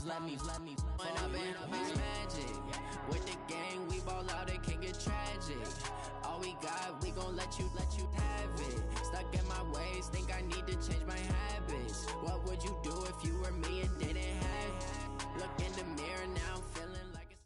When I've been magic. With the gang, we ball out, it can get tragic. All we got, we gon' let you have it. Stuck in my ways, think I need to change my habits. What would you do if you were me and didn't have it? Look in the mirror now, I'm feeling like it's...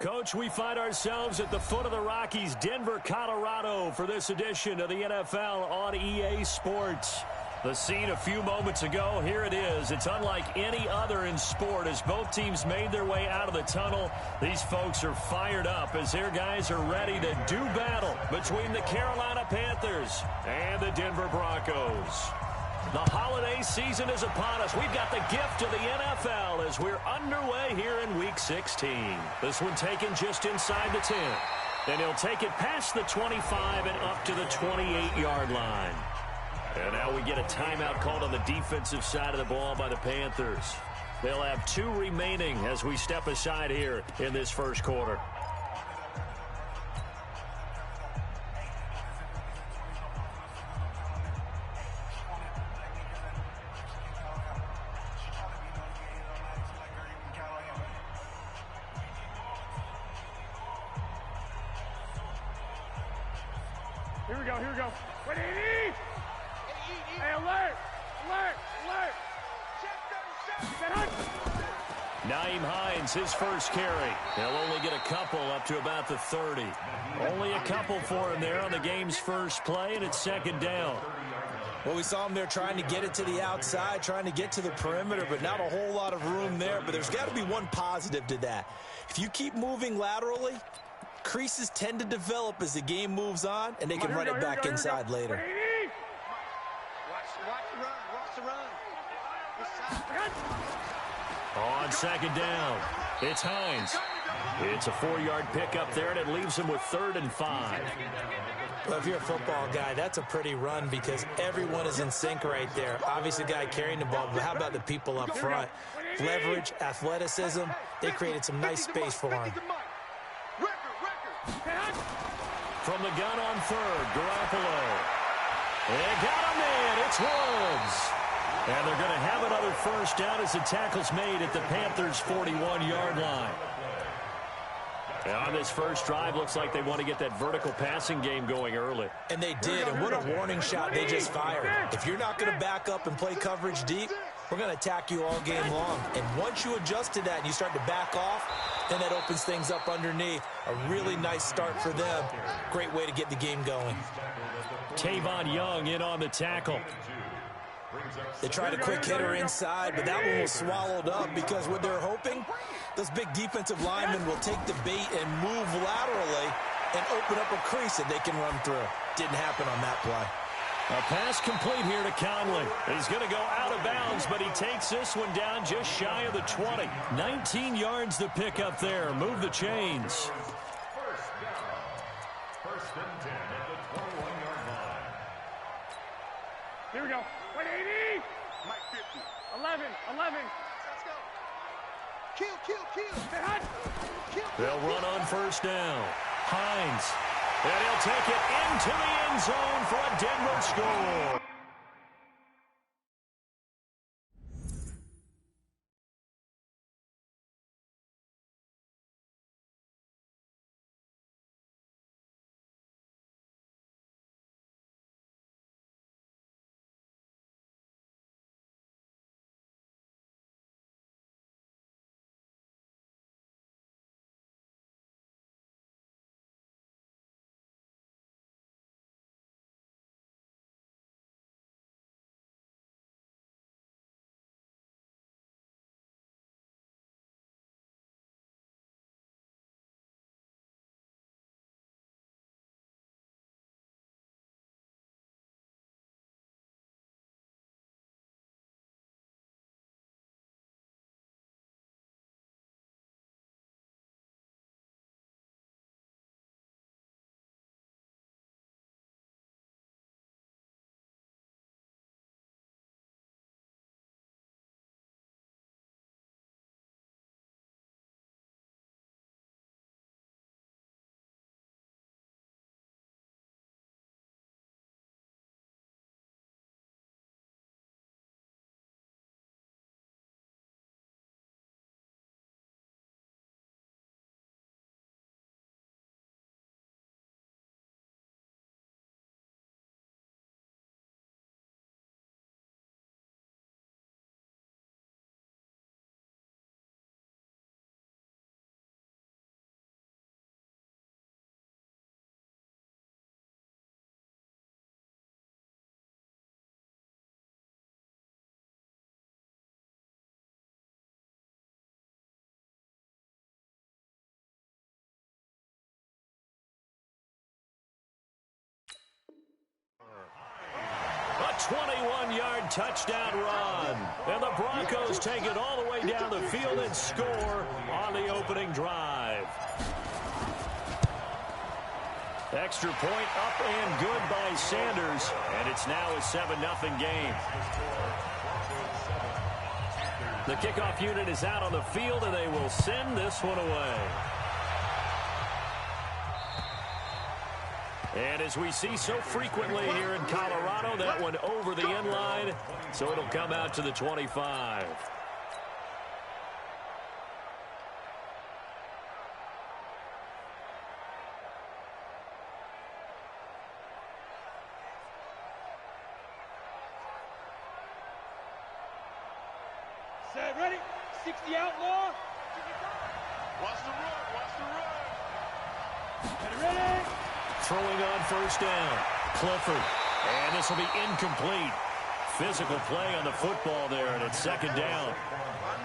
Coach, we find ourselves at the foot of the Rockies, Denver, Colorado, for this edition of the NFL on EA Sports. The scene a few moments ago, here it is. It's unlike any other in sport as both teams made their way out of the tunnel. These folks are fired up as their guys are ready to do battle between the Carolina Panthers and the Denver Broncos. The holiday season is upon us. We've got the gift of the NFL as we're underway here in Week 16. This one taken just inside the 10. And he'll take it past the 25 and up to the 28-yard line. And now we get a timeout called on the defensive side of the ball by the Panthers. They'll have 2 remaining as we step aside here in this first quarter. Here we go. Wait, hey, alert! Nyheim Hines, his first carry. He'll only get a couple up to about the 30. Only a couple for him there on the game's first play, and it's second down. Well, we saw him there trying to get it to the outside, trying to get to the perimeter, but not a whole lot of room there. But there's got to be one positive to that. If you keep moving laterally, creases tend to develop as the game moves on, and they can run it back inside later. Watch the run. On second down, it's Hines. It's a 4-yard pickup there, and it leaves him with 3rd and 5. Well, if you're a football guy, that's a pretty run because everyone is in sync right there. Obviously, the guy carrying the ball, but how about the people up front? Leverage, athleticism, they created some nice space for him. From the gun on 3rd, Garoppolo. They got him in. It's Woods. And they're going to have another first down as the tackle's made at the Panthers' 41-yard line. And on this first drive, looks like they want to get that vertical passing game going early. And they did, and what a warning shot they just fired. If you're not going to back up and play coverage deep, we're going to attack you all game long. And once you adjust to that and you start to back off, then that opens things up underneath. A really nice start for them. Great way to get the game going. Tavon Young in on the tackle. They tried a quick hitter inside, but that one was swallowed up because what they're hoping, those big defensive linemen will take the bait and move laterally and open up a crease that they can run through. Didn't happen on that play. A pass complete here to Conley. He's going to go out of bounds, but he takes this one down just shy of the 20. 19 yards to pick up there. Move the chains. First and 10 at the 21-yard line. Here we go. 180. Mike 50. 11. Let's go. Kill. They'll run on first down. Hines. And he'll take it into the end zone for a Denver score. A 21-yard touchdown run. And the Broncos take it all the way down the field and score on the opening drive. Extra point up and good by Sanders. And it's now a 7-0 game. The kickoff unit is out on the field, and they will send this one away. And as we see so frequently here in Colorado, that one over the end line, so it'll come out to the 25. Set, ready? 60 outlaw. Watch the run, ready? Throwing on first down. Clifford. And this will be incomplete. Physical play on the football there, and it's second down.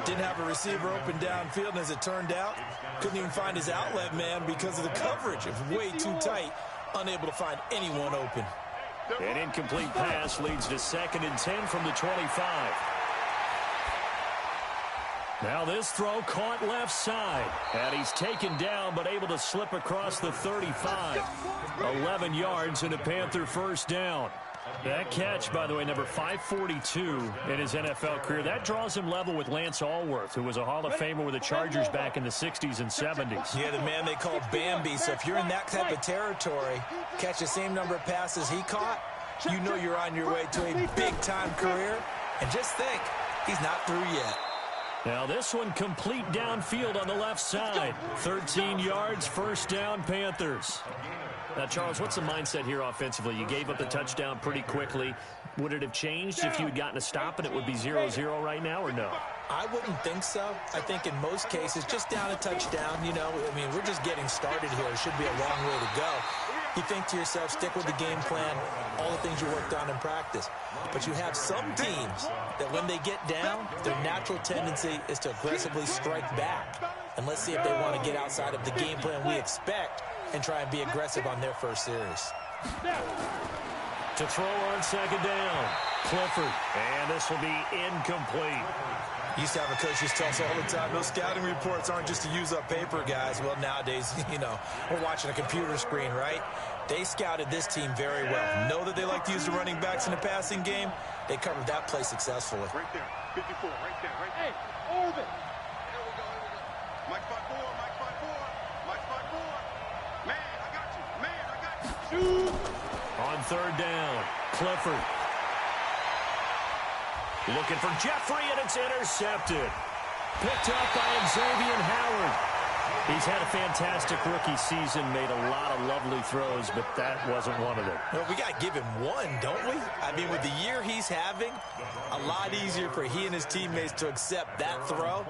Didn't have a receiver open downfield, and as it turned out, couldn't even find his outlet man because of the coverage. It was way too tight, unable to find anyone open. An incomplete pass leads to 2nd and 10 from the 25. Now this throw caught left side. And he's taken down but able to slip across the 35. 11 yards and a Panther first down. That catch, by the way, number 542 in his NFL career. That draws him level with Lance Allworth, who was a Hall of Famer with the Chargers back in the 60s and 70s. Yeah, the man they call Bambi. So if you're in that type of territory, catch the same number of passes he caught, you know you're on your way to a big-time career. And just think, he's not through yet. Now this one complete downfield on the left side. 13 yards, first down, Panthers. Now, Charles, what's the mindset here offensively? You gave up the touchdown pretty quickly. Would it have changed if you had gotten a stop and it would be 0-0 right now, or no? I wouldn't think so. I think in most cases, just down a touchdown, you know, I mean, we're just getting started here. It should be a long way to go. You think to yourself, stick with the game plan, all the things you worked on in practice. But you have some teams that when they get down, their natural tendency is to aggressively strike back. And let's see if they want to get outside of the game plan we expect and try and be aggressive on their first series. To throw on second down, Clifford. And this will be incomplete. Used to have a coach who tells us all the time, those scouting reports aren't just to use up paper, guys. Well, nowadays, you know, we're watching a computer screen, right? They scouted this team very well. Know that they like to use the running backs in the passing game. They covered that play successfully. Right there, 54, right there, right there. Hey, orbit. Here we go, here we go. Mike 5-4, Mike 5-4, Mike 5-4. Man, I got you, man, I got you. Shoot. On third down, Clifford. Looking for Jeffrey, and it's intercepted. Picked up by Xavier Howard. He's had a fantastic rookie season, made a lot of lovely throws, but that wasn't one of them. Well, we got to give him one, don't we? I mean, with the year he's having, a lot easier for he and his teammates to accept that throw,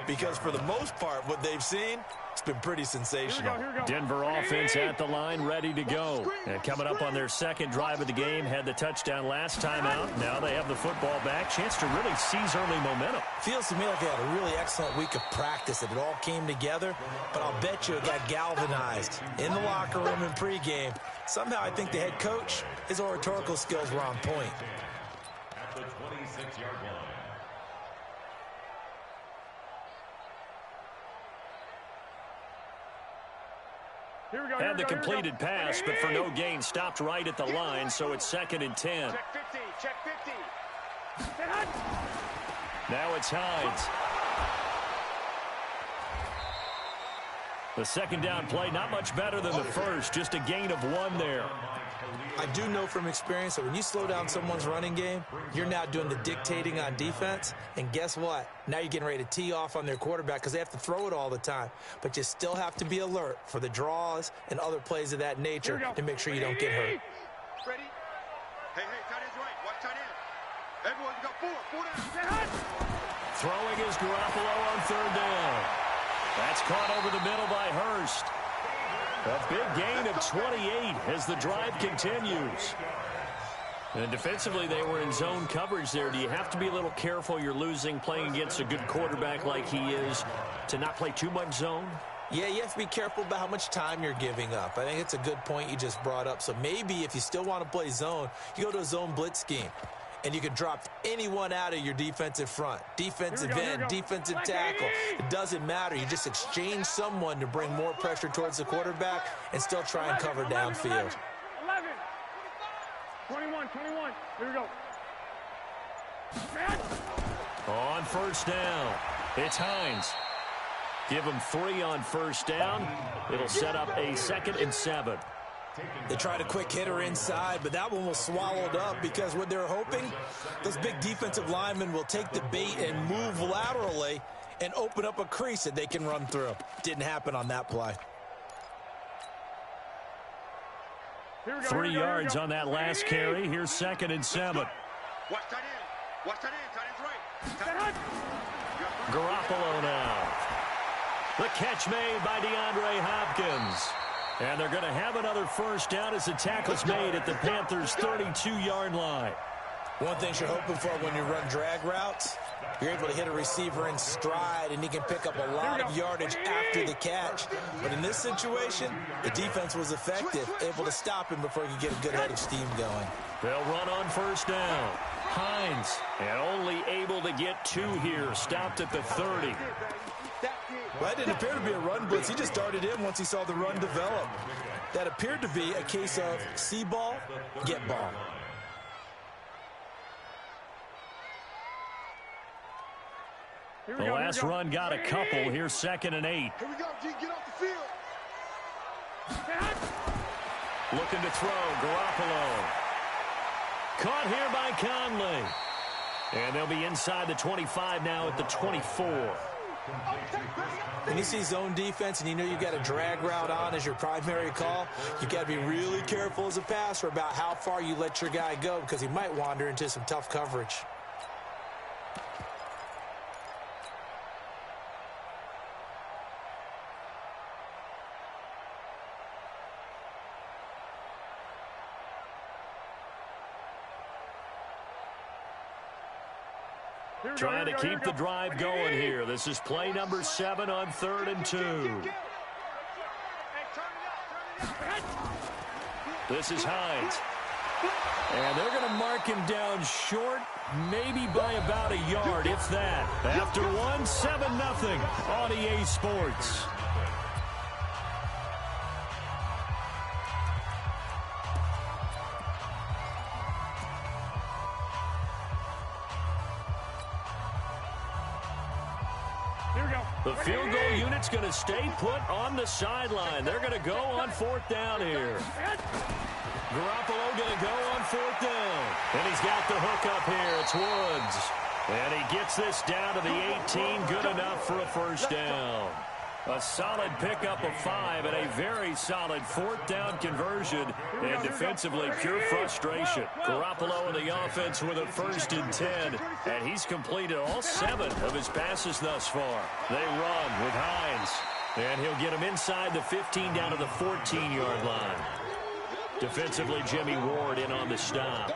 because for the most part, what they've seen, it's been pretty sensational. Here we go. Denver offense at the line, ready to go. And coming up on their second drive of the game, had the touchdown last time out. Now they have the football back. Chance to really seize early momentum. Feels to me like they had a really excellent week of practice, that it all came together, but I'll bet you it got galvanized in the locker room in pregame. Somehow I think the head coach, his oratorical skills were on point. At the 26-yard line. Here we go. Had the completed pass, but for no gain, stopped right at the line, so it's 2nd and 10. Check 50, check 50. Now it's Hines. The second down play, not much better than the first, just a gain of 1 there. I do know from experience that when you slow down someone's running game, you're now doing the dictating on defense. And guess what? Now you're getting ready to tee off on their quarterback because they have to throw it all the time. But you still have to be alert for the draws and other plays of that nature to make sure you don't get hurt. Ready? Hey, tight end's right. Watch tight end. Everyone, you got 4 down. Throwing is Garoppolo on third down. That's caught over the middle by Hurst. A big gain of 28 as the drive continues. And defensively, they were in zone coverage there. Do you have to be a little careful? You're losing, playing against a good quarterback like he is, to not play too much zone? Yeah, you have to be careful about how much time you're giving up. I think it's a good point you just brought up. So maybe if you still want to play zone, you go to a zone blitz scheme. And you can drop anyone out of your defensive front. Defensive end, defensive tackle. It doesn't matter. You just exchange someone to bring more pressure towards the quarterback and still try and cover downfield. 11. 21. Here we go. On first down, it's Hines. Give him 3 on first down. It'll set up a 2nd and 7. They tried a quick hitter inside, but that one was swallowed up because what they're hoping, those big defensive linemen will take the bait and move laterally and open up a crease that they can run through. Didn't happen on that play. 3 yards on that last carry. Here's 2nd and 7. Watch tight end. Watch tight end. Tight end's right. Garoppolo now. The catch made by DeAndre Hopkins. And they're going to have another first down as the tackle's made at the Panthers' 32-yard line. One thing you're hoping for when you run drag routes, you're able to hit a receiver in stride, and he can pick up a lot of yardage after the catch. But in this situation, the defense was effective, able to stop him before he could get a good head of steam going. They'll run on first down. Hines, and only able to get 2 here, stopped at the 30. Well, that didn't appear to be a run blitz. He just darted in once he saw the run develop. That appeared to be a case of see ball, get ball. The last run got a couple. Here's 2nd and 8. Here we go, G. Get off the field. Looking to throw. Garoppolo. Caught here by Conley. And they'll be inside the 25 now at the 24. When you see zone defense and you know you've got a drag route on as your primary call, you've got to be really careful as a passer about how far you let your guy go because he might wander into some tough coverage. Trying to keep the drive going here. This is play number 7 on 3rd and 2. This is Hines. And they're going to mark him down short, maybe by about a yard, if that. After 1, 7-0 on EA Sports. The field goal unit's going to stay put on the sideline. They're going to go on 4th down here. Garoppolo going to go on 4th down. And he's got the hook up here. It's Woods. And he gets this down to the 18. Good enough for a first down. A solid pickup of 5 and a very solid 4th down conversion. And defensively, pure frustration. Garoppolo in the offense with a 1st and 10. And he's completed all 7 of his passes thus far. They run with Hines. And he'll get him inside the 15 down to the 14-yard line. Defensively, Jimmy Ward in on the stop.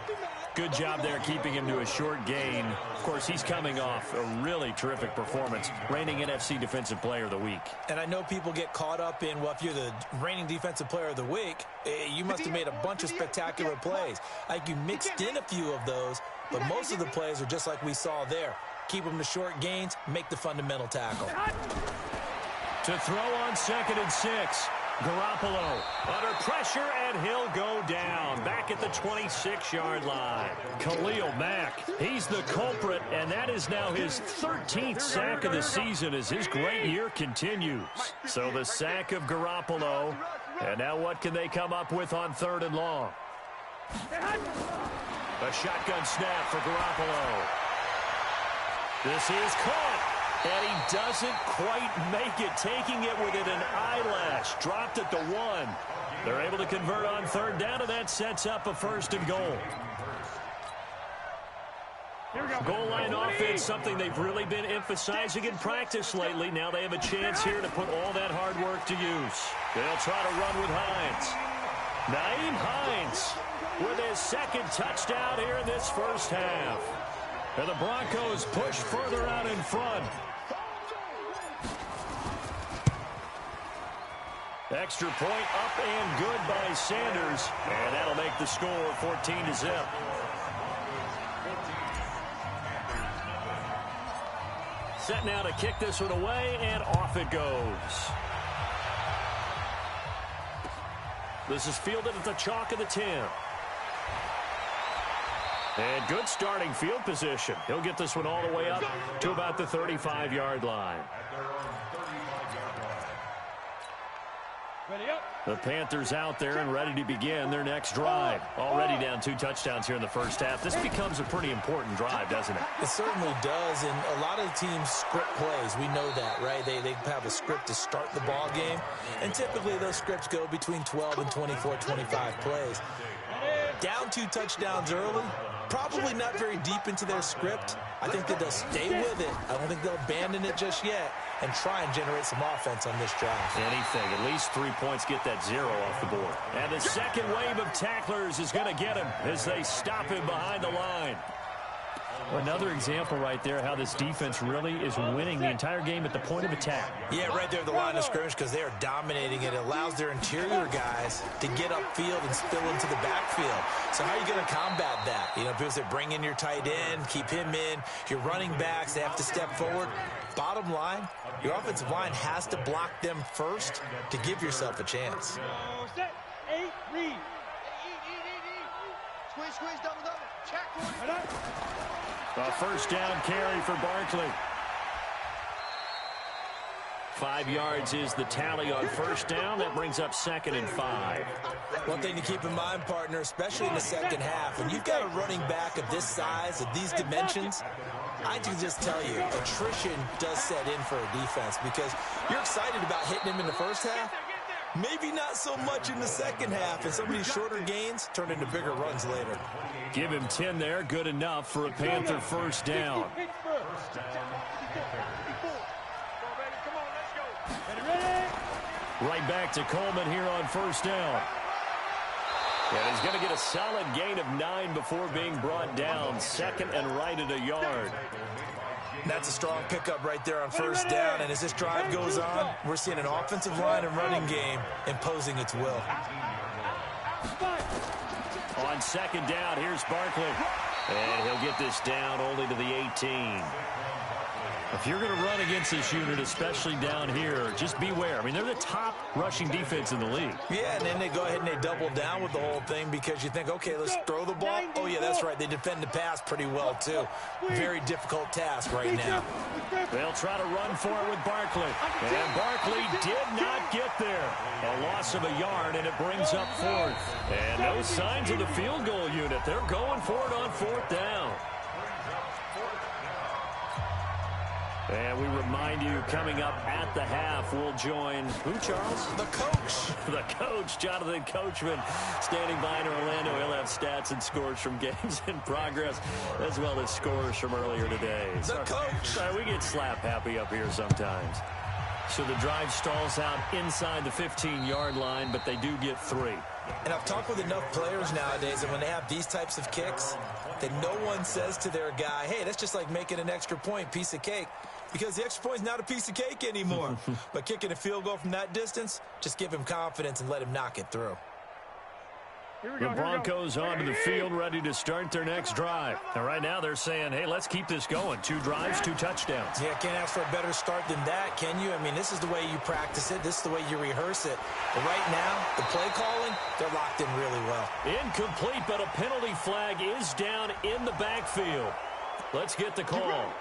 Good job there keeping him to a short gain. Of course, he's coming off a really terrific performance, reigning NFC Defensive Player of the Week. And I know people get caught up in, well, if you're the reigning Defensive Player of the Week, you must have made a bunch of spectacular plays. I think you mixed in a few of those, but most of the plays are just like we saw there. Keep them to short gains, make the fundamental tackle. To throw on 2nd and 6. Garoppolo under pressure, and he'll go down back at the 26-yard line. Khalil Mack, he's the culprit, and that is now his 13th sack of the season as his great year continues. So the sack of Garoppolo, and now what can they come up with on 3rd and long? A shotgun snap for Garoppolo. This is caught. And he doesn't quite make it, taking it within an eyelash. Dropped at the 1. They're able to convert on 3rd down, and that sets up a 1st and goal. Goal line offense, something they've really been emphasizing in practice lately. Now they have a chance here to put all that hard work to use. They'll try to run with Hines. Nyheim Hines with his 2nd touchdown here in this first half. And the Broncos push further out in front. Extra point up and good by Sanders. And that'll make the score 14-0. Set now to kick this one away, and off it goes. This is fielded at the chalk of the 10. And good starting field position. He'll get this one all the way up to about the 35-yard line. The Panthers out there and ready to begin their next drive. Already down 2 touchdowns here in the first half. This becomes a pretty important drive, doesn't it? It certainly does, and a lot of teams script plays. We know that, right? They have a script to start the ball game, and typically those scripts go between 12 and 24, 25 plays. Down 2 touchdowns early, probably not very deep into their script. I think that they'll stay with it. I don't think they'll abandon it just yet and try and generate some offense on this drive. Anything. At least 3 points, get that 0 off the board. And the second wave of tacklers is going to get him as they stop him behind the line. Another example right there how this defense really is winning the entire game at the point of attack. Yeah, right there at the line of scrimmage because they are dominating it. It allows their interior guys to get upfield and spill into the backfield. So how are you going to combat that? You know, people say bring in your tight end, keep him in. Your running backs, they have to step forward. Bottom line, your offensive line has to block them first to give yourself a chance. Set, 8, read. Squeeze, double. Check. A first down carry for Barkley. 5 yards is the tally on first down. That brings up 2nd and 5. One thing to keep in mind, partner, especially in the second half, when you've got a running back of this size, of these dimensions, I can just tell you, attrition does set in for a defense because you're excited about hitting him in the first half. Maybe not so much in the second half, and some of these shorter gains turn into bigger runs later. Give him 10 there. Good enough for a Panther first down. Right back to Coleman here on first down. And he's going to get a solid gain of 9 before being brought down. 2nd and right at a yard. That's a strong pickup right there on first down. And as this drive goes on, we're seeing an offensive line and running game imposing its will. On 2nd down, here's Barkley. And he'll get this down only to the 18. If you're going to run against this unit, especially down here, just beware. I mean, they're the top rushing defense in the league. Yeah, and then they go ahead and they double down with the whole thing because you think, okay, let's throw the ball. Oh, yeah, that's right. They defend the pass pretty well, too. Very difficult task right now. They'll try to run for it with Barkley. And Barkley did not get there. A loss of a yard, and it brings up 4th. And no signs of the field goal unit. They're going for it on 4th down. And we remind you, coming up at the half, we'll join who, Charles? The coach. The coach, Jonathan Coachman, standing by in Orlando. He'll have stats and scores from games in progress, as well as scores from earlier today. The coach. We get slap happy up here sometimes. So the drive stalls out inside the 15-yard line, but they do get 3. And I've talked with enough players nowadays that when they have these types of kicks, that no one says to their guy, hey, that's just like making an extra point, piece of cake. Because the extra point is not a piece of cake anymore. But kicking a field goal from that distance, just give him confidence and let him knock it through. The Broncos onto the field, ready to start their next drive. And right now they're saying, hey, let's keep this going. 2 drives, 2 touchdowns. Yeah, can't ask for a better start than that, can you? I mean, this is the way you practice it. This is the way you rehearse it. But right now, the play calling, they're locked in really well. Incomplete, but a penalty flag is down in the backfield. Let's get the call.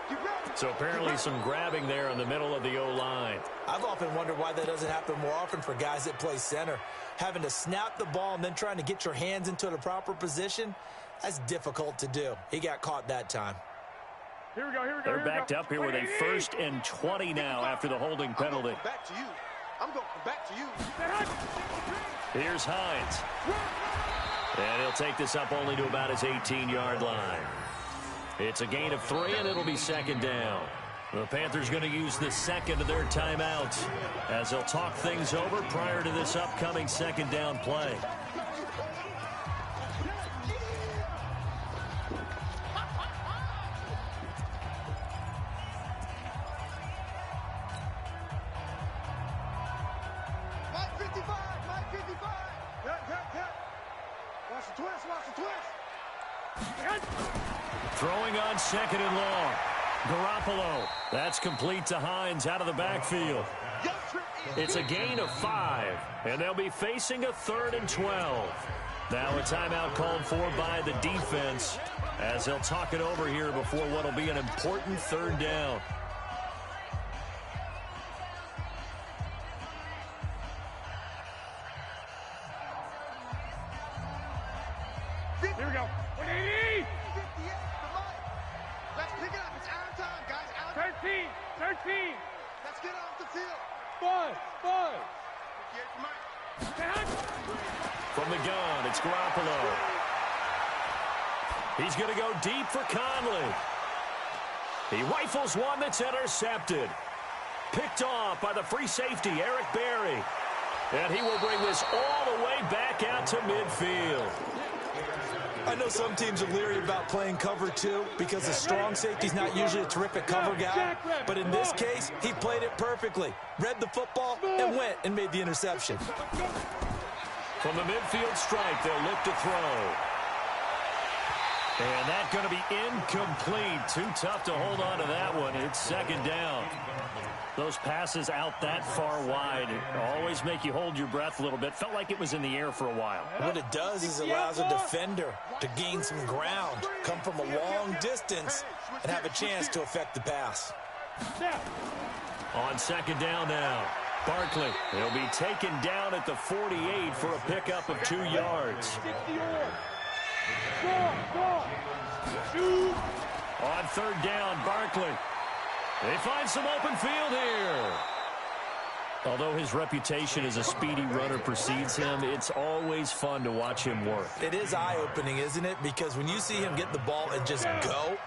So apparently some grabbing there in the middle of the O-line. I've often wondered why that doesn't happen more often for guys that play center. Having to snap the ball and then trying to get your hands into the proper position, that's difficult to do. He got caught that time. Here we go. They're backed up here with a 1st and 20 now after the holding penalty. Back to you. I'm going back to you. Here's Hines. And he'll take this up only to about his 18-yard line. It's a gain of 3, and it'll be 2nd down. The Panthers going to use the 2nd of their timeout as they'll talk things over prior to this upcoming 2nd down play. Mike 55. Watch the twist, watch the twist. Throwing on second and long. Garoppolo. That's complete to Hines out of the backfield. It's a gain of 5, and they'll be facing a 3rd and 12. Now a timeout called for by the defense as they'll talk it over here before what will be an important 3rd down. Here we go. 180. Let's pick it up. It's out of time, guys. Out of 13. Let's get off the field. 5. From the gun, it's Garoppolo. He's going to go deep for Conley. He rifles one that's intercepted. Picked off by the free safety, Eric Berry. And he will bring this all the way back out to midfield. I know some teams are leery about playing cover 2 because the strong safety's not usually a terrific cover guy. But in this case, he played it perfectly. Read the football and went and made the interception. From the midfield stripe, they'll look to throw. And that's going to be incomplete. Too tough to hold on to that one. It's 2nd down. Those passes out that far wide always make you hold your breath a little bit. Felt like it was in the air for a while. What it does is allows a defender to gain some ground, come from a long distance, and have a chance to affect the pass. On 2nd down now, Barkley. He'll be taken down at the 48 for a pickup of 2 yards. On 3rd down, Barkley. They find some open field here. Although his reputation as a speedy runner precedes him, it's always fun to watch him work. It is eye-opening, isn't it? Because when you see him get the ball and just go,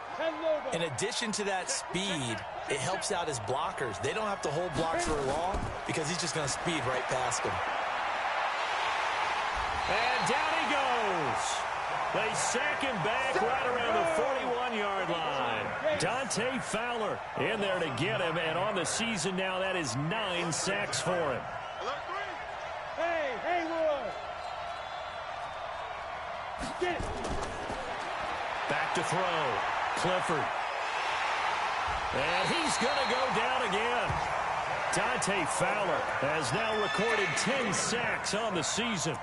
in addition to that speed, it helps out his blockers. They don't have to hold blocks for long because he's just going to speed right past them. And down he goes. They sack him back right around the 41-yard line. Dante Fowler in there to get him, and on the season now, that is 9 sacks for him. Hey, Haywood. Get it. Back to throw. Clifford. And he's going to go down again. Dante Fowler has now recorded 10 sacks on the season.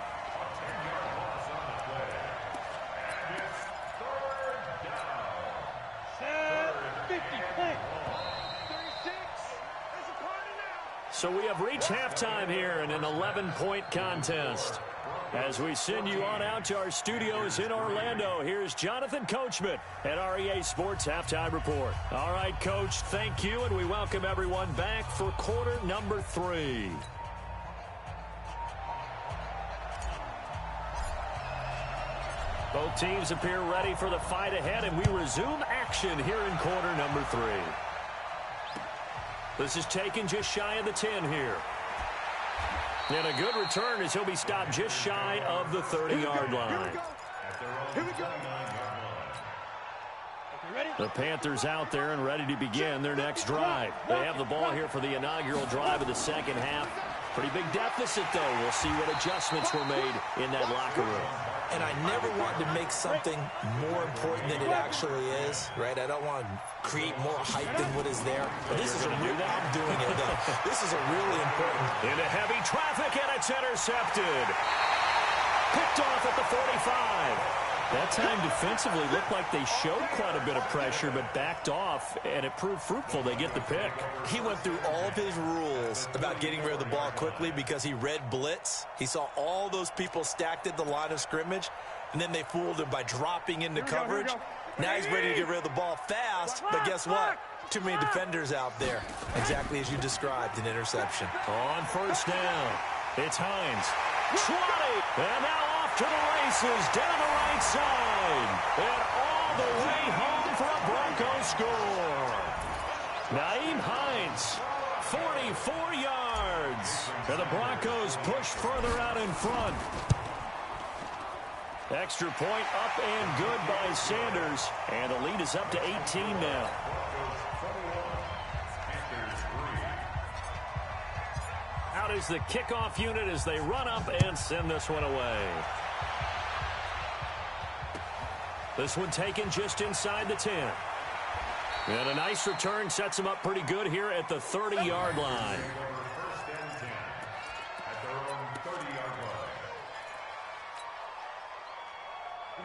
So we have reached halftime here in an 11-point contest. As we send you on out to our studios in Orlando, here's Jonathan Coachman at REA Sports Halftime Report. All right, Coach, thank you, and we welcome everyone back for quarter number 3. Both teams appear ready for the fight ahead, and we resume action here in quarter number 3. This is taken just shy of the 10 here. And a good return as he'll be stopped just shy of the 30-yard line. Here we go. The Panthers out there and ready to begin their next drive. They have the ball here for the inaugural drive of the second half. Pretty big deficit, though. We'll see what adjustments were made in that locker room. And I never want to make something more important than it actually is, right? I don't want to create more hype than what is there. But this is a real, I'm doing it, though. This is a really important. Into heavy traffic, and it's intercepted. Picked off at the 45. That time defensively looked like they showed quite a bit of pressure, but backed off, and it proved fruitful. They get the pick. He went through all of his rules about getting rid of the ball quickly because he read blitz. He saw all those people stacked at the line of scrimmage, and then they fooled him by dropping into coverage. Now he's ready to get rid of the ball fast, but guess what? Too many defenders out there. Exactly as you described, an interception. On first down, it's Hines. 20, and now off to the races, down the right side, and all the way home for a Broncos score. Nyheim Hines, 44 yards, and the Broncos push further out in front. Extra point up and good by Sanders, and the lead is up to 18 now. is the kickoff unit as they run up and send this one away. This one taken just inside the 10. And a nice return sets them up pretty good here at the 30-yard line. First and 10 at their own 30-yard line.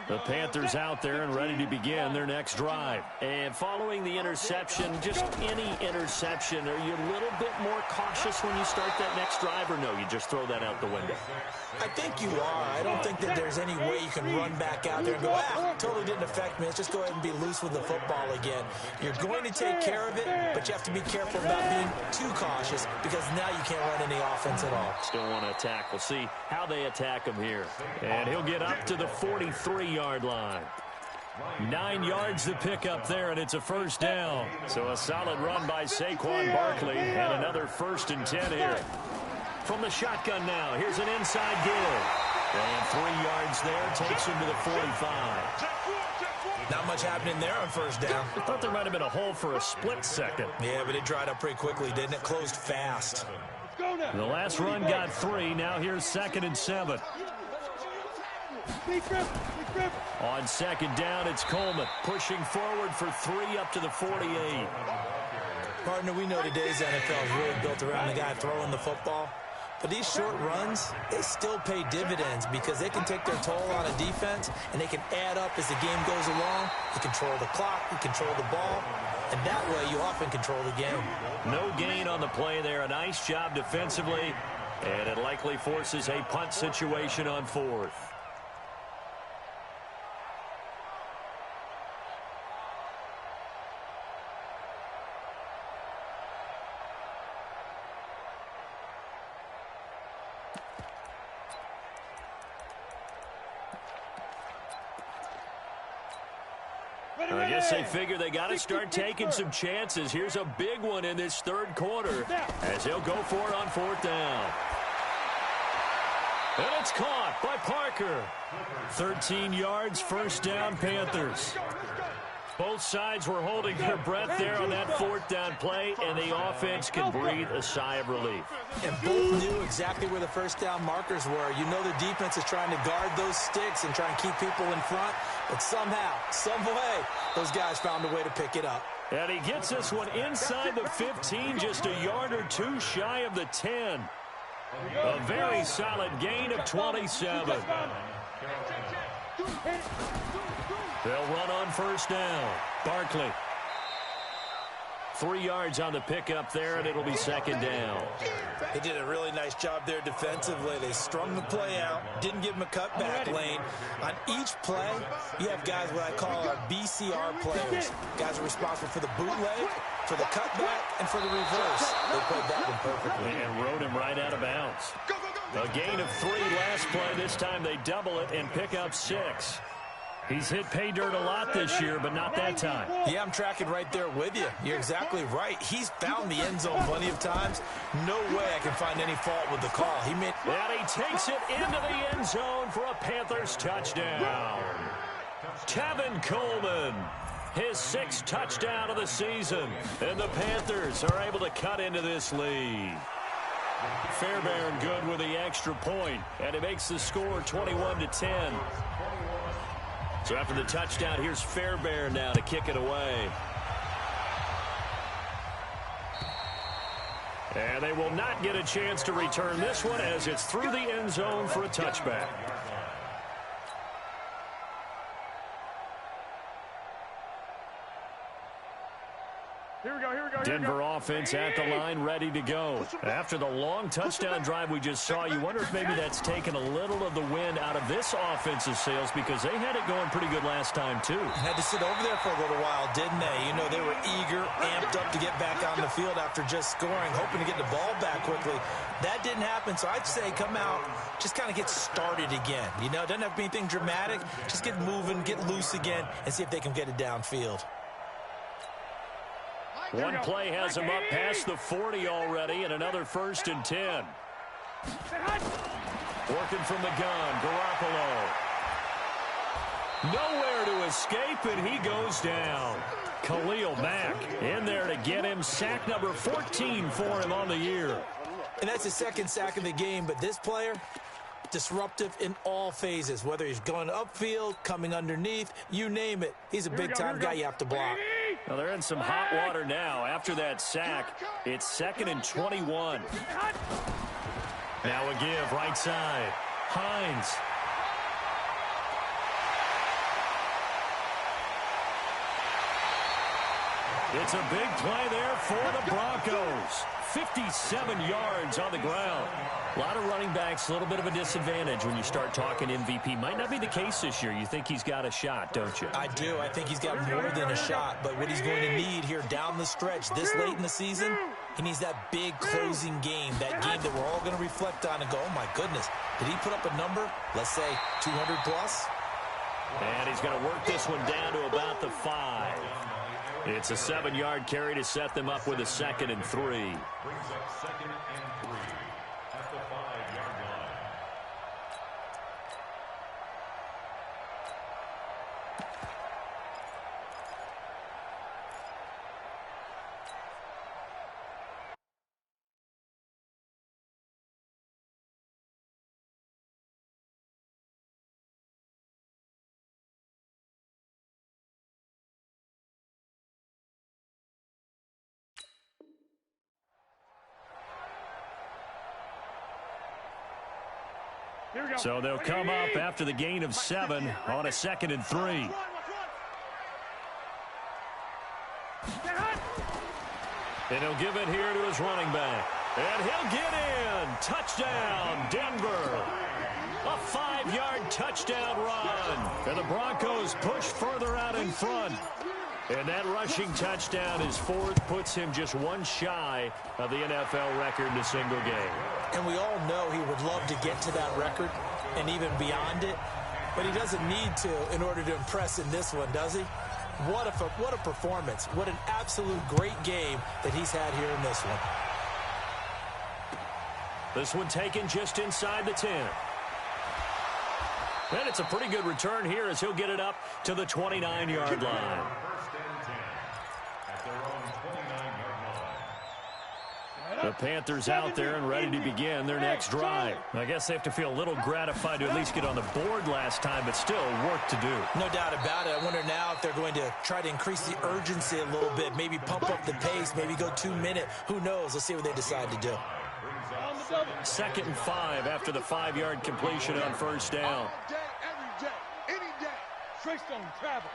The Panthers out there and ready to begin their next drive. And following the interception, just any interception, are you a little bit more cautious when you start that next drive, or no, you just throw that out the window? I think you are. I don't think that there's any way you can run back out there and go, totally didn't affect me. Let's just go ahead and be loose with the football again. You're going to take care of it, but you have to be careful about being too cautious because now you can't run any offense at all. Still want to attack. We'll see how they attack him here. And he'll get up to the 43-yard line. 9 yards to pick up there, and it's a first down. So a solid run by Saquon Barkley, and another 1st and 10 here. From the shotgun now, here's an inside give. And 3 yards there, takes him to the 45. Not much happening there on first down. I thought there might have been a hole for a split second. Yeah, but it dried up pretty quickly, didn't it? Closed fast. The last run got 3. Now here's 2nd and 7. On 2nd down, it's Coleman pushing forward for 3 up to the 48. Partner, we know today's NFL is really built around the guy throwing the football. But these short runs, they still pay dividends because they can take their toll on a defense, and they can add up as the game goes along. You control the clock, you control the ball, and that way you often control the game. No gain on the play there. A nice job defensively, and it likely forces a punt situation on 4th. I guess they figure they got to start taking some chances. Here's a big one in this 3rd quarter as he'll go for it on 4th down. And it's caught by Parker. 13 yards, 1st down, Panthers. Both sides were holding their breath there on that 4th down play, and the offense can breathe a sigh of relief. And both knew exactly where the 1st down markers were. You know the defense is trying to guard those sticks and try and keep people in front, but somehow, some way, those guys found a way to pick it up. And he gets this one inside the 15, just a yard or 2 shy of the 10. A very solid gain of 27. They'll run on 1st down. Barkley. 3 yards on the pickup there, and it'll be 2nd down. They did a really nice job there defensively. They strung the play out, didn't give them a cutback lane. On each play, you have guys what I call our BCR players. Guys are responsible for the bootleg, for the cutback, and for the reverse. They played that one perfectly. And rode him right out of bounds. A gain of 3 last play. This time they double it and pick up 6. He's hit pay dirt a lot this year, but not that time. Yeah, I'm tracking right there with you. You're exactly right. He's found the end zone plenty of times. No way I can find any fault with the call. And he takes it into the end zone for a Panthers touchdown. Tevin Coleman, his 6th touchdown of the season. And the Panthers are able to cut into this lead. Fairbairn good with the extra point, and it makes the score 21-10. So after the touchdown, here's Fairbairn now to kick it away. And they will not get a chance to return this one as it's through the end zone for a touchback. Here we go. Denver offense at the line, ready to go. After the long touchdown drive we just saw, you wonder if maybe that's taken a little of the wind out of this offensive sails because they had it going pretty good last time, too. Had to sit over there for a little while, didn't they? You know, they were eager, amped up to get back on the field after just scoring, hoping to get the ball back quickly. That didn't happen, so I'd say come out, just kind of get started again. You know, it doesn't have to be anything dramatic. Just get moving, get loose again, and see if they can get it downfield. One play has him up past the 40 already, and another 1st and 10. Working from the gun, Garoppolo. Nowhere to escape, and he goes down. Khalil Mack in there to get him. Sack number 14 for him on the year. And that's his second sack of the game, but this player, disruptive in all phases, whether he's going upfield, coming underneath, you name it. He's a big-time guy you have to block. Well, they're in some hot water now. After that sack, it's 2nd and 21. Now a give, right side. Hines. It's a big play there for the Broncos. 57 yards on the ground. A lot of running backs, a little bit of a disadvantage when you start talking MVP. Might not be the case this year. You think he's got a shot, don't you? I do. I think he's got more than a shot. But what he's going to need here down the stretch this late in the season, he needs that big closing game, that game that we're all going to reflect on and go, oh, my goodness, did he put up a number, let's say 200 plus? And he's going to work this one down to about the 5. It's a 7-yard carry to set them up with a 2nd and 3. Brings up 2nd and 3 at the 5-yard line. So they'll come up after the gain of 7 on a 2nd and 3. And he'll give it here to his running back. And he'll get in. Touchdown, Denver. A 5-yard touchdown run. And the Broncos push further out in front. And that rushing touchdown, his 4th, puts him just one shy of the NFL record in a single game. And we all know he would love to get to that record and even beyond it. But he doesn't need to in order to impress in this one, does he? What a performance. What an absolute great game that he's had here in this one. This one taken just inside the 10. And it's a pretty good return here as he'll get it up to the 29-yard line. The Panthers out there and ready to begin their next drive. I guess they have to feel a little gratified to at least get on the board last time, but still work to do. No doubt about it. I wonder now if they're going to try to increase the urgency a little bit, maybe pump up the pace, maybe go 2-minute. Who knows? Let's see what they decide to do. 2nd and 5 after the 5-yard completion on first down. All day, every day, any day. Straight stone travel.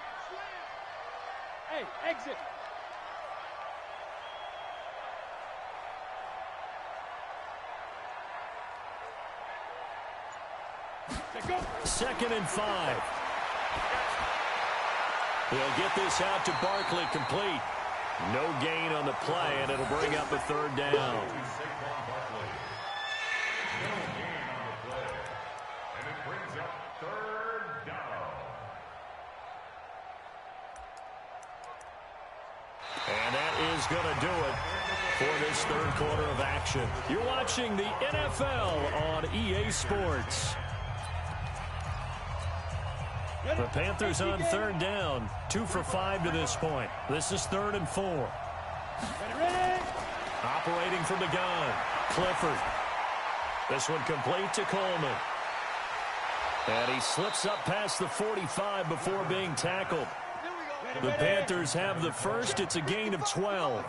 Hey, exit. Go. 2nd and 5. He'll get this out to Barkley, complete. No gain on the play, and it'll bring up a 3rd down. And that is going to do it for this 3rd quarter of action. You're watching the NFL on EA Sports. The Panthers on 3rd down, 2 for 5 to this point. This is 3rd and 4. Operating from the gun, Clifford. This one complete to Coleman. And he slips up past the 45 before being tackled. The Panthers have the first. It's a gain of 12.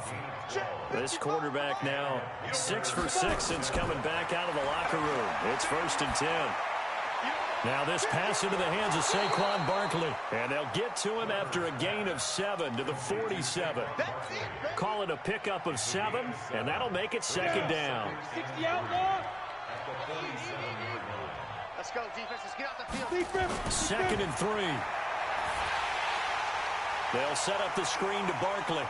This quarterback now 6 for 6 since coming back out of the locker room. It's 1st and 10. Now this pass into the hands of Saquon Barkley. And they'll get to him after a gain of 7 to the 47. Call it a pickup of 7, and that'll make it 2nd down. 60 outlaw. Let's go, defense. Let's get out the field. 2nd and 3. They'll set up the screen to Barkley.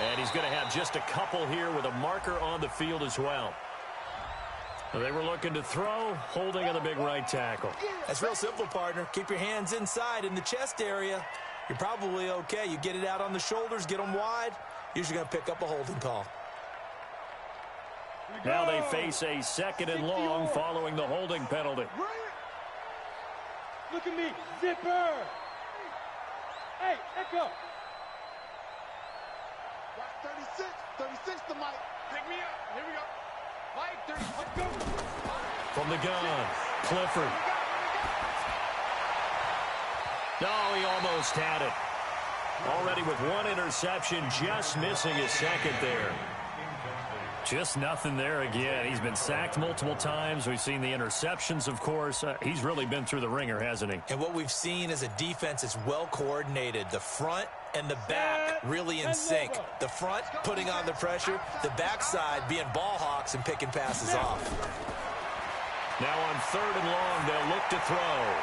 And he's going to have just a couple here with a marker on the field as well. They were looking to throw, holding on the big right tackle. That's real simple, partner. Keep your hands inside in the chest area. You're probably okay. You get it out on the shoulders, get them wide. Usually going to pick up a holding call. Now they face a 2nd and long following the holding penalty. Look at me, zipper. Hey, Echo. 36 to Mike. Pick me up. Here we go. From the gun, Clifford. No, he almost had it. Already with one interception, just missing his second there. Just nothing there again. He's been sacked multiple times. We've seen the interceptions, of course. He's really been through the ringer, hasn't he? And what we've seen is a defense that's well coordinated. The front and the back really in sync. The front putting on the pressure, the backside being ball hawks and picking passes off. Now on 3rd and long, they'll look to throw.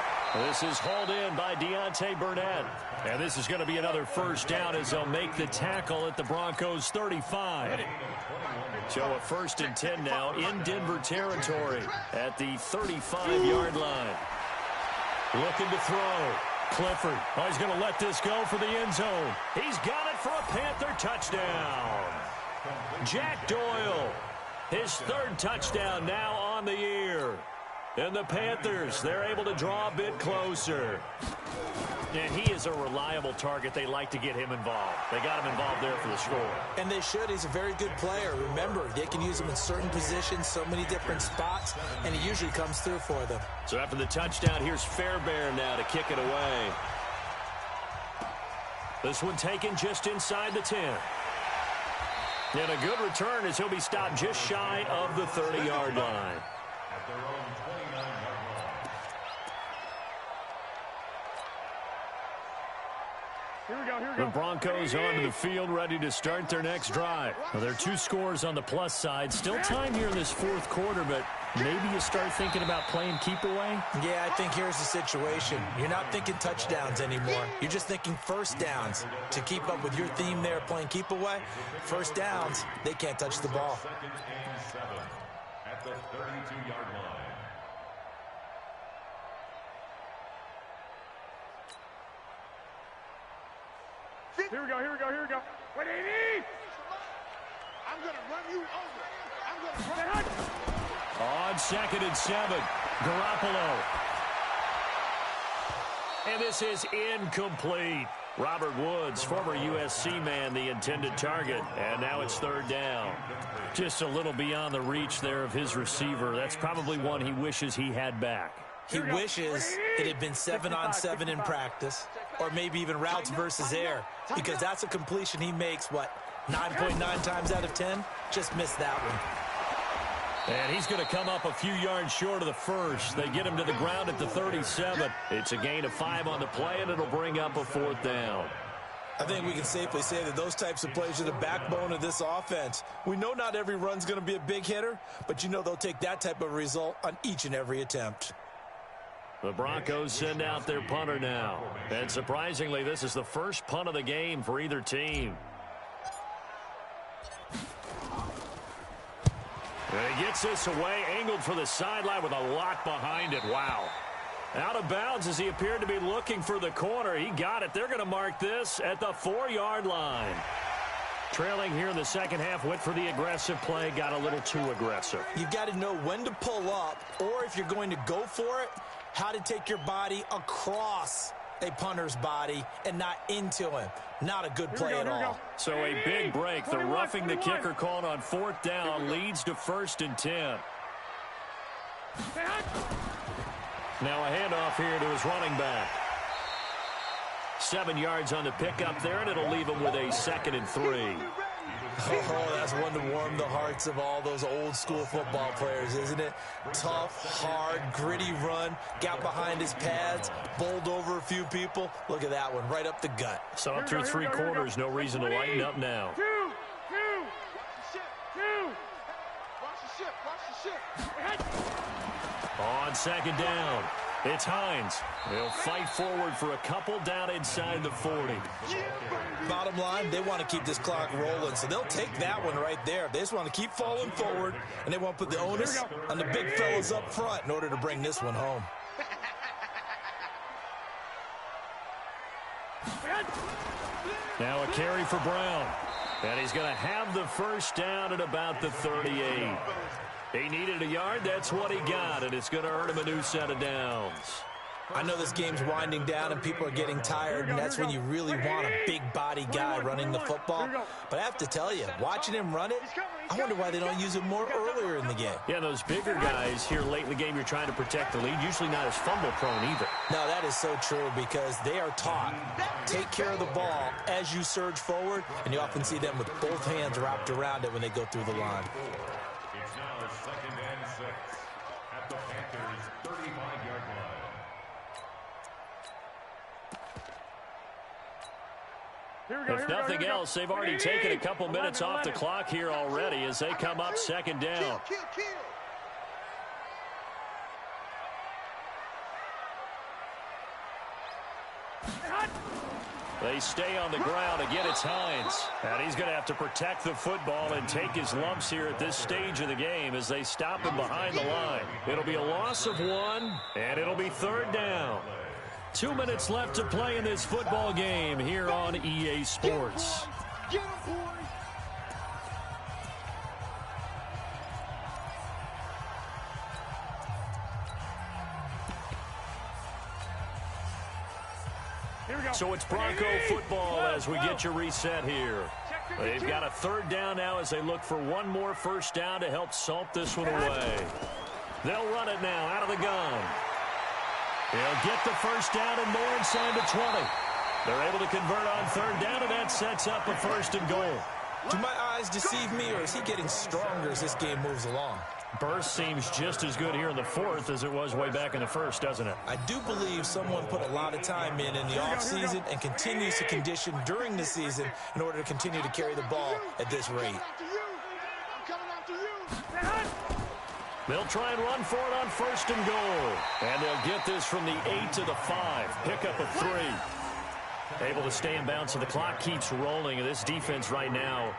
This is hauled in by Deontay Burnett. And this is going to be another first down as they'll make the tackle at the Broncos' 35. So a 1st and 10 now in Denver territory at the 35-yard line. Looking to throw. Clifford. Oh, he's going to let this go for the end zone. He's got it for a Panther touchdown. Jack Doyle, his 3rd touchdown now on the year. And the Panthers, they're able to draw a bit closer. And he is a reliable target. They like to get him involved. They got him involved there for the score. And they should. He's a very good player. Remember, they can use him in certain positions, so many different spots, and he usually comes through for them. So after the touchdown, here's Fairbairn now to kick it away. This one taken just inside the 10. And a good return as he'll be stopped just shy of the 30-yard line. At their own 29-yard line. The Broncos onto the field, ready to start their next drive. Well, there are 2 scores on the plus side. Still time here in this 4th quarter, but maybe you start thinking about playing keep away? Yeah, I think here's the situation. You're not thinking touchdowns anymore. You're just thinking first downs. To keep up with your theme there, playing keep away, first downs, they can't touch the ball. 2nd and 7 at the 32-yard line. Here we go. What do you need? I'm going to run you over. I'm going to run you. On 2nd and 7, Garoppolo. And this is incomplete. Robert Woods, former USC man, the intended target. And now it's 3rd down. Just a little beyond the reach there of his receiver. That's probably one he wishes he had back. He wishes it had been 7-on-7 in practice, or maybe even routes versus air, because that's a completion he makes, 9.9 times out of 10? Just missed that one. And he's going to come up a few yards short of the first. They get him to the ground at the 37. It's a gain of 5 on the play, and it'll bring up a 4th down. I think we can safely say that those types of plays are the backbone of this offense. We know not every run's going to be a big hitter, but you know they'll take that type of result on each and every attempt. The Broncos send out their punter now. And surprisingly, this is the first punt of the game for either team. And he gets this away, angled for the sideline with a lot behind it. Wow. Out of bounds as he appeared to be looking for the corner. He got it. They're going to mark this at the 4-yard line. Trailing here in the second half, went for the aggressive play, got a little too aggressive. You've got to know when to pull up, or if you're going to go for it, how to take your body across a punter's body and not into him. Not a good play at all. So a big break. The roughing the kicker called on 4th down leads to 1st and 10. Now a handoff here to his running back. 7 yards on the pickup there, and it'll leave him with a 2nd and 3. Oh, that's one to warm the hearts of all those old school football players, isn't it? Tough, hard, gritty run, got behind his pads, bowled over a few people. Look at that one, right up the gut. So up through 3 quarters, no reason to lighten up now. Two. Watch the ship. On 2nd down, it's Hines. They'll fight forward for a couple down inside the 40. Bottom line, they want to keep this clock rolling, so they'll take that one right there. They just want to keep falling forward, and they want to put the onus on the big fellas up front in order to bring this one home. Now a carry for Brown. And he's going to have the first down at about the 38. He needed a yard. That's what he got, and it's going to earn him a new set of downs. I know this game's winding down and people are getting tired, and that's when you really want a big-body guy running the football. But I have to tell you, watching him run it, I wonder why they don't use him more earlier in the game. Yeah, those bigger guys here late in the game, you're trying to protect the lead, usually not as fumble-prone either. No, that is so true because they are taught, take care of the ball as you surge forward, and you often see them with both hands wrapped around it when they go through the line. It's now 2nd and 6 at the Panthers' 35-yard line. If nothing else, they've already taken a couple minutes off the clock here already as they come up 2nd down. They stay on the ground. Again, it's Hines. And he's going to have to protect the football and take his lumps here at this stage of the game as they stop him behind the line. It'll be a loss of 1, and it'll be 3rd down. 2 minutes left to play in this football game here on EA Sports. Get him, boys! So it's Bronco football as we get your reset here. They've got a 3rd down now as they look for one more 1st down to help salt this one away. They'll run it now out of the gun. They'll get the 1st down and more inside the 20. They're able to convert on 3rd down, and that sets up a 1st and goal. Do my eyes deceive me, or is he getting stronger as this game moves along? Burst seems just as good here in the 4th as it was way back in the 1st, doesn't it? I do believe someone put a lot of time in the offseason and continues to condition during the season in order to continue to carry the ball at this rate. They'll try and run for it on 1st and goal. And they'll get this from the 8 to the 5. Pickup of 3. Able to stay in bounds, so the clock keeps rolling. And this defense right now